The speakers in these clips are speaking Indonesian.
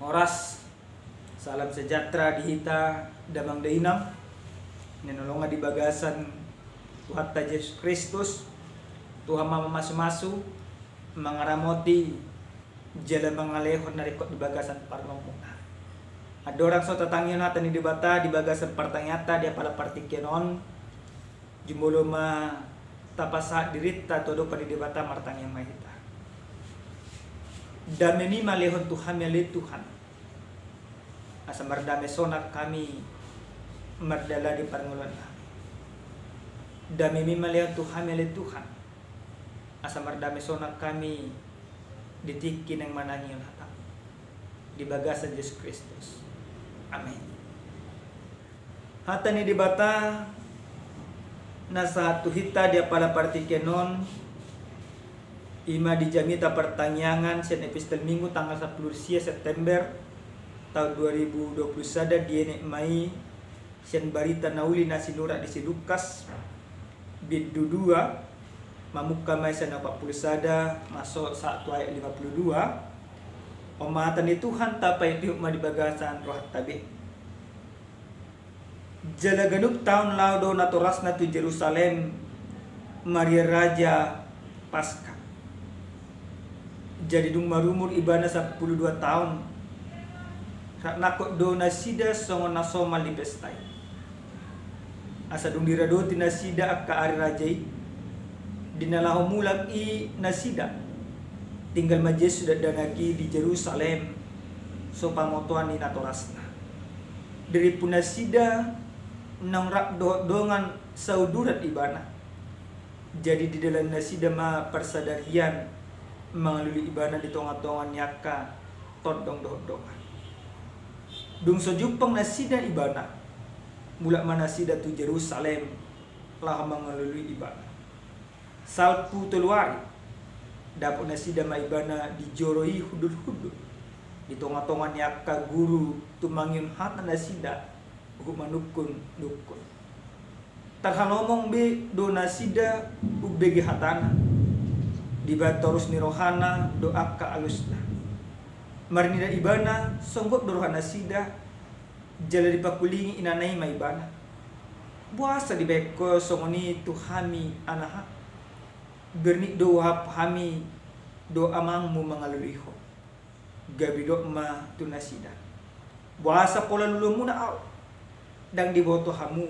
Oras, salam sejahtera di hita damang dainam, ninolongan di bagasan Tuhan ta Yesus Kristus, Tuhan mama masu-masu, mangaramoti jala mangalehon narikot di bagasan parnomuna. Ada orang so tatangyo natin di bata di bagasan partanyata dia pala partikenon, jumolo ma tapasa dirita todo pa di bata martanya mahita. Dami malehon Tuhan miali Tuhan. Asa mardame sonak kami mardala di parngulan kami. Dami malehon Tuhan miali Tuhan. Asa mardame sonak kami ditiki ng manangiyon hatang. Di bagasan Yesus Kristus. Amen. Hata ni dibata nasa tuhita dia pala partikenon ima di jamita pertanyaan sen epistel minggu tanggal 10 September tahun 2021 di mai sen barita nauli na sinura di si Lukas bid 2 mamuka mai sen 40 sada masuk 1 ayat 52 omatan ni Tuhan tapay tiuk ma di bagasan roh tabi jalaganuk tahun laudo naturas na tu Jerusalem Maria Raja Paskah. Jadi dung marumur ibana 12 tahun. Nakot do nasida songon nasoma lipestai. Asa dung diradoti nasida akka ari rajai. Dinalaho mulag i nasida. Tinggal majes sudah danaki di Jerusalem. So pamotuan ni natorasna. Dari punasida nang rak dongan saudurat ibana. Jadi di dalam nasida ma persadarian mengalui ibana di tonga-tongan nyaka todong doh-dongan. Dung sojupang nasida ibana mulak manasida tu Jerusalem lah mengalui ibana. Salpu teluari dapur nasida ma ibana di joroi hudud-hudud di tonga-tongan nyaka guru tumangyun hata nasida manukun dukun. Tarhanomong be do nasida ubege hatana di batorus ni rohana doa ka alusna marinida ibana songgot do rohana sida jala di pakulingi inanay ma ibana buasa di beko songoni tuhami anaha bernik do hami do amangmu mangaluliho gabi do ma tunasida buasa pola lulumu na au dang di boto hamu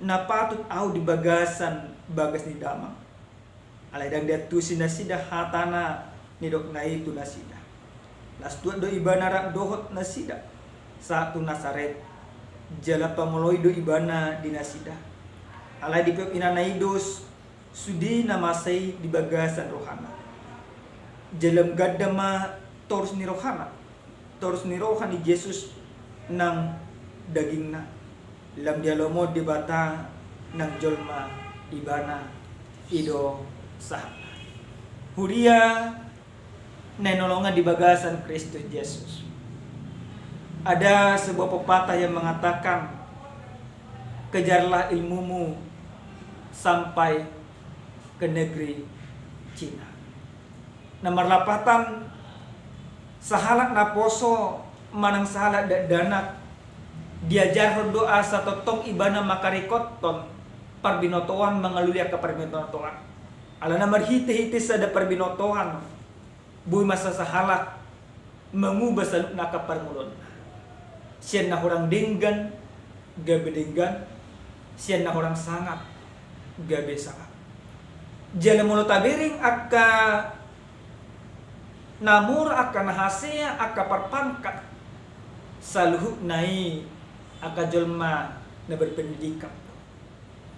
na patut au di bagasan bagas ni damang alay dang dia tu sinasida hatana ni dok na itu nasida las tu do ibana rak dohot nasida satu Nasaret jala pamoloy do ibana di nasida alay di pep inanaidos sudi namasay di bagasan rohana jalam gadama torus ni rohani Jesus nang daging na lam dialomo di bata nang jolma ibana ido sah. Huria nenolongan di bagasan Kristus Yesus. Ada sebuah pepatah yang mengatakan kejarlah ilmumu sampai ke negeri Cina. Nomor lapatan sahalak naposo manang sahalak danak diajar doa sa totong ibana makarikoton parbinotoan mengalulia ke parbinotoan ala na marhite-hite sa da parbinotoan buy masa sahalak mengubah saluk na kaparmulon siyan na horang dinggan gabi dinggan siyan na horang sangat gabi sangat jala mulo tabiring akka namur akka nahasea akka parpangkat saluhuk nai akka jolma na berpendidikan.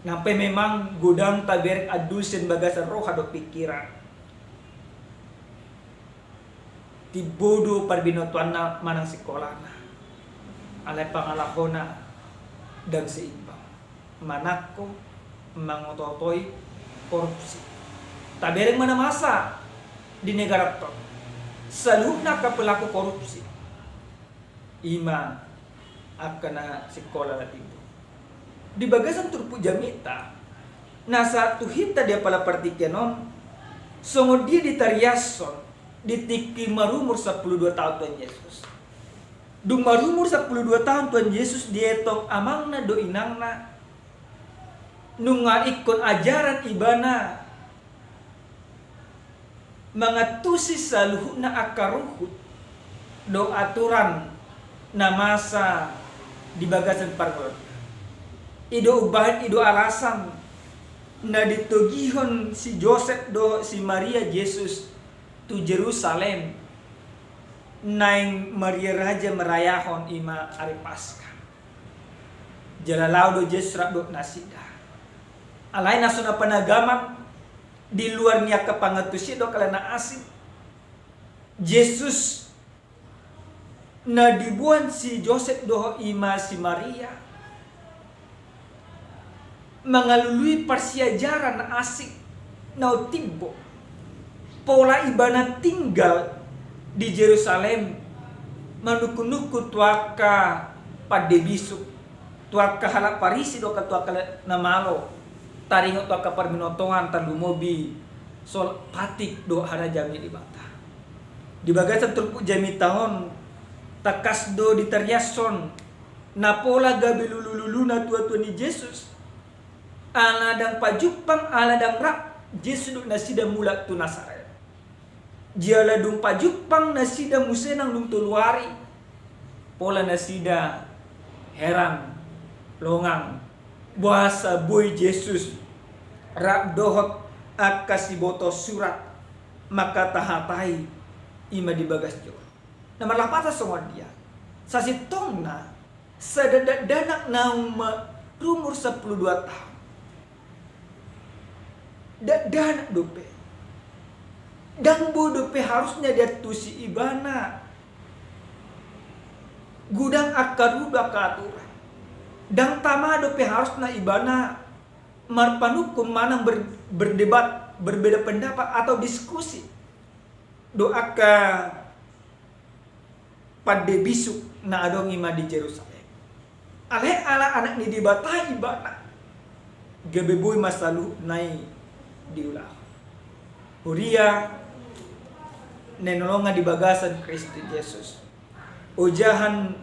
Nampai memang gudang tabirik adusin bagasan roh atau pikiran. Tibodo parbinotuan na manang sekolah na. Alay pangalahona dan seimbang. Manako mangototoy korupsi. Tabirik mana masa di negara to. Saluhuk na ka pelaku korupsi. Ima akan na sekolah natin. Di bagasan turpu jamita na satu hita dia pala partikenon songo dia ditariason ditiki marumur 12 tahun Yesus Dung marumur 12 tahun Tuhan Yesus dietong amangna do inangna. Nunga ikon ajaran ibana. Mangatusi saluhuna akaruhut. Do aturan na masa di bagasan pargol. Ido ubahan ido alasan na ditugihon si Joseph do si Maria Jesus tu Jerusalem. Naing Maria Raja merayahon ima hari Paskah. Jalalau do Jesus do nasida. Alay nasuna panagaman di luar niya kapangatusi do kalana asin. Jesus na dibuan si Joseph do ima si Maria. Mengalului persiajaran na asik na timbo. Pola ibana tinggal di Jerusalem manuku-nuku tuaka pada bisuk tuaka halak parisi do ka tuaka namalo taringo tuaka parminotoan talumobi sol patik do hara jami di bata di bagasan turpu jami tahun takas do diteriason napola gabi lulu na tua-tua ni Jesus aladang pajupang aladang rap Jesus do nasida mula tu Nasaret. Jala dung pajupang nasida musenang dung tuluari. Pola nasida heran longang bahasa boy Jesus rak dohot akasiboto surat maka tahatai ima di bagas jo. Nama lapata songon dia. Sasitongna sadada danak nama rumur 12 tahun. Danak dope. Dan bodope harusnya dia tusi ibana. Gudang akaruda katuran. Dan tamadope harusnya ibana. Marpanukum mana berdebat, berbeda pendapat atau diskusi. Doaka pada bisuk na adong ima di Jerusalem. Alhe ala anak ni dibatai ibana. Gebeboy masalu nai diulah. Huria nenolonga di bagasan Kristi Yesus. Ujahan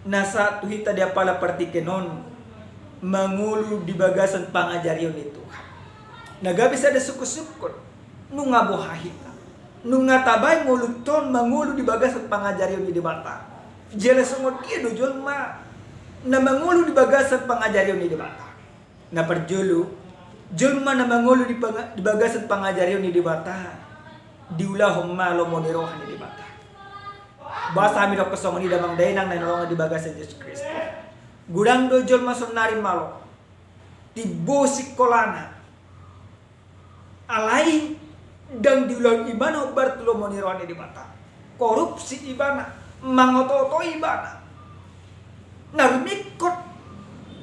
nasa tuhita dia pala partikenon mangulu di bagasan pangajarion ni Tuhan. Naga bisa ada suku-sukun nunga bohahita. Nunga tabay nguluton mangulu di bagasan pangajarion ni bata. Jela semua dia do jolma na mangulu di bagasan pangajarion ni bata. Na perjulu jolma na mangulu di bagasan pangajarion ni bata. Diulahom malo monirohan ni bata. Bahasa kami dok kesong ni damang dainang na nolongan di bagasan Yesus Kristus. Gudang dojol masuk nari malo. Tibo sikolana. Alai dan diulang ibana bertulo monirohan ni bata. Korupsi ibana, mangoto-oto ibana. Narumikot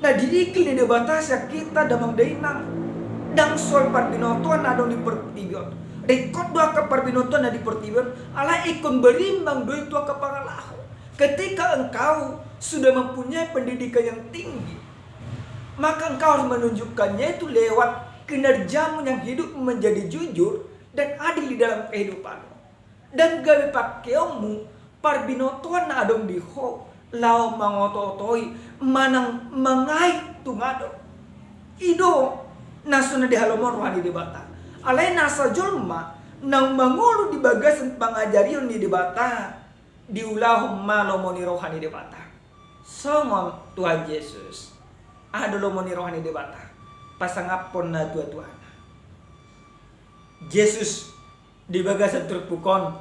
na diikil ni bata sa kita damang dainang. Dang sol parbinotuan na dong di pertibiot. Rekod doa ke parbinotuan na di pertibiot. Ala ikon berimbang doa itu ke pangalaho. Ketika engkau sudah mempunyai pendidikan yang tinggi, maka engkau harus menunjukkannya itu lewat kinerjamu yang hidup menjadi jujur dan adil di dalam kehidupanmu. Dan gawe pakaimu parbinotuan na adong diho lao mangototoi manang mangai tungado. Ido nasuna di halomon rohani di bata. Alai nasa jolma nang mangulu di bagasan pangajarion di bata diulahum malomoni rohani di bata. Songon Tuhan Yesus ada lomoni rohani di bata. Pasangapon na tua-tuana. Yesus di bagasan terpukon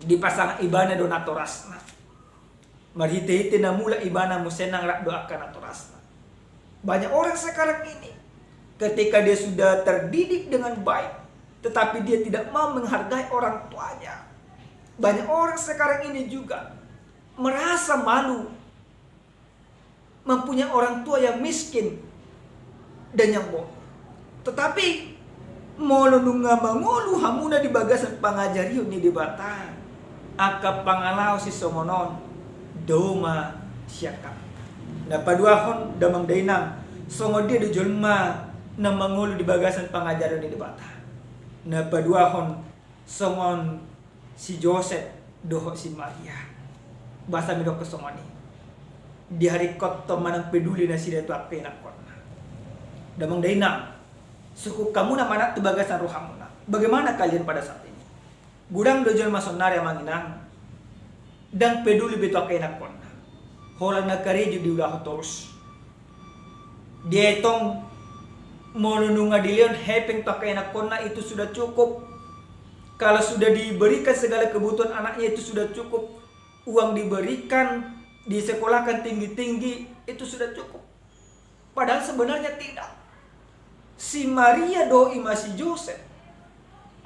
dipasang ibana donatorasna. Marhite-hite na mula ibana musenang rak doakan atorasna. Banyak orang sekarang ini ketika dia sudah terdidik dengan baik, tetapi dia tidak mau menghargai orang tuanya. Banyak orang sekarang ini juga merasa malu mempunyai orang tua yang miskin dan yang bodoh. Tetapi molo nunga mangulu hamuna di bagasan pangajarion ni di bata. Aka pangalau si somonon doma siakap. Napaduahon damang dainang songo dia di jolma na mangulu di bagasan pangajaran ni bata. Na paduahon songon si Joseph doho si Maria. bahasa midok kesongoni di hari kotto manang peduli na sida tu akena konna damang dainang suku kamu na mana tu bagasan ruhamuna. Bagaimana kalian pada saat ini gudang dojol masonari amanginang dan peduli beto akena konna holang na kareju di ulah terus dia itong monununga dilion hepeng pakai anak kona itu sudah cukup. Kalau sudah diberikan segala kebutuhan anaknya itu sudah cukup. Uang diberikan, disekolahkan tinggi-tinggi itu sudah cukup. Padahal sebenarnya tidak. Si Maria doi masih Joseph.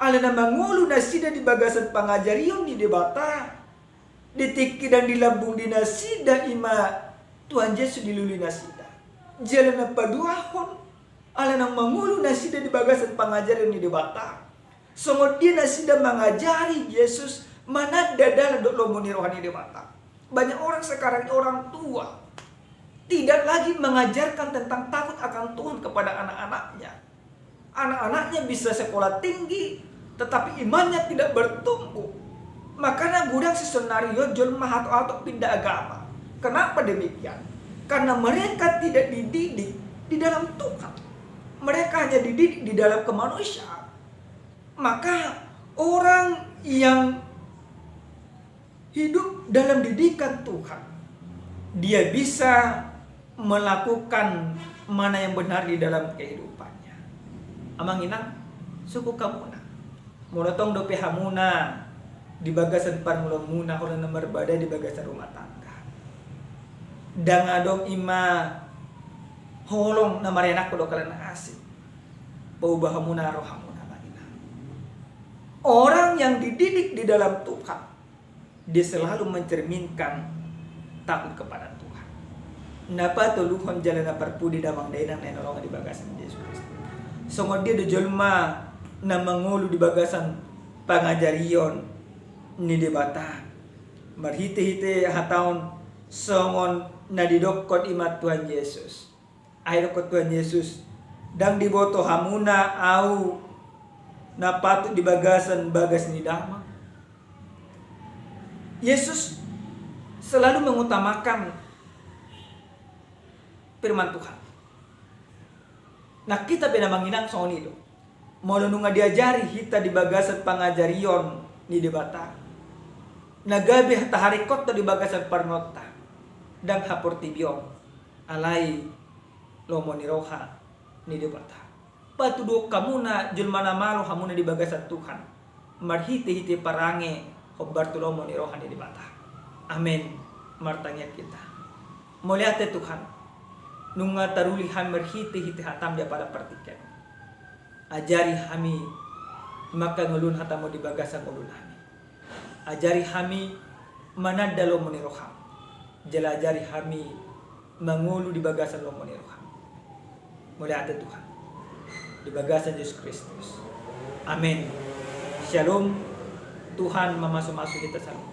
Alana mangulu nasida di bagasan pangajarion di debata. Ditiki dan dilambung di nasida ima Tuhan Yesus diluli nasida. Jalan apa duahon ala nang mangulu nasida di bagasan pengajaran di debata. Songot dia nasida mengajari Yesus mana dadala dok lomoni rohani debata. Banyak orang sekarang orang tua tidak lagi mengajarkan tentang takut akan Tuhan kepada anak-anaknya. Anak-anaknya bisa sekolah tinggi tetapi imannya tidak bertumbuh. Makanya gudang si senario jol mahat atau pindah agama. Kenapa demikian? Karena mereka tidak dididik di dalam Tuhan. Mereka hanya dididik di dalam kemanusiaan. Maka orang yang hidup dalam didikan Tuhan, dia bisa melakukan mana yang benar di dalam kehidupannya. Amang inang, suku kamuna. Monotong dope hamuna di bagasan panmulomuna orang nomor bada di bagasan rumah tangga. Dangadong ima holong na marenak ko dokalan na asin. Paubahamuna rohamuna magina. Orang yang dididik di dalam Tuhan, dia selalu mencerminkan takut kepada Tuhan. Napa tuluhon jalan na perpudi damang dainang na nolongan di bagasan Yesus Kristus. Songod dia dojolma na mangulu di bagasan pangajarion ni debata. Marhite-hite hataon songon na didokot imat Tuhan Yesus. Akhir ko Tuhan Yesus dang diboto hamuna au na patut di bagasan bagas ni damang. Yesus selalu mengutamakan firman Tuhan. Nah kita pinamanginang soon itu. Molununga diajari hita di bagasan pangajarion ni debata. Nagabi hataharikot to di bagasan parnota. Dan hapor tibiong alay lomo ni roha ni debata. Patudo kamuna julmana malo hamuna di bagasan Tuhan. Marhiti-hiti parange hobbartulomo ni roha ni debata. Amen. Martanya kita. Moliate Tuhan. Nunga tarulihan marhiti-hiti hatam dia pada partiken. Ajari kami maka ngulun hatamu di bagasan ulun kami. Ajari kami manadalo mo ni roha. Jelajari kami mengulu di bagasan lomo ni roha. Mulia ada Tuhan di bagasan Yesus Kristus. Amin. Shalom. Tuhan memasuk-masuk kita selalu.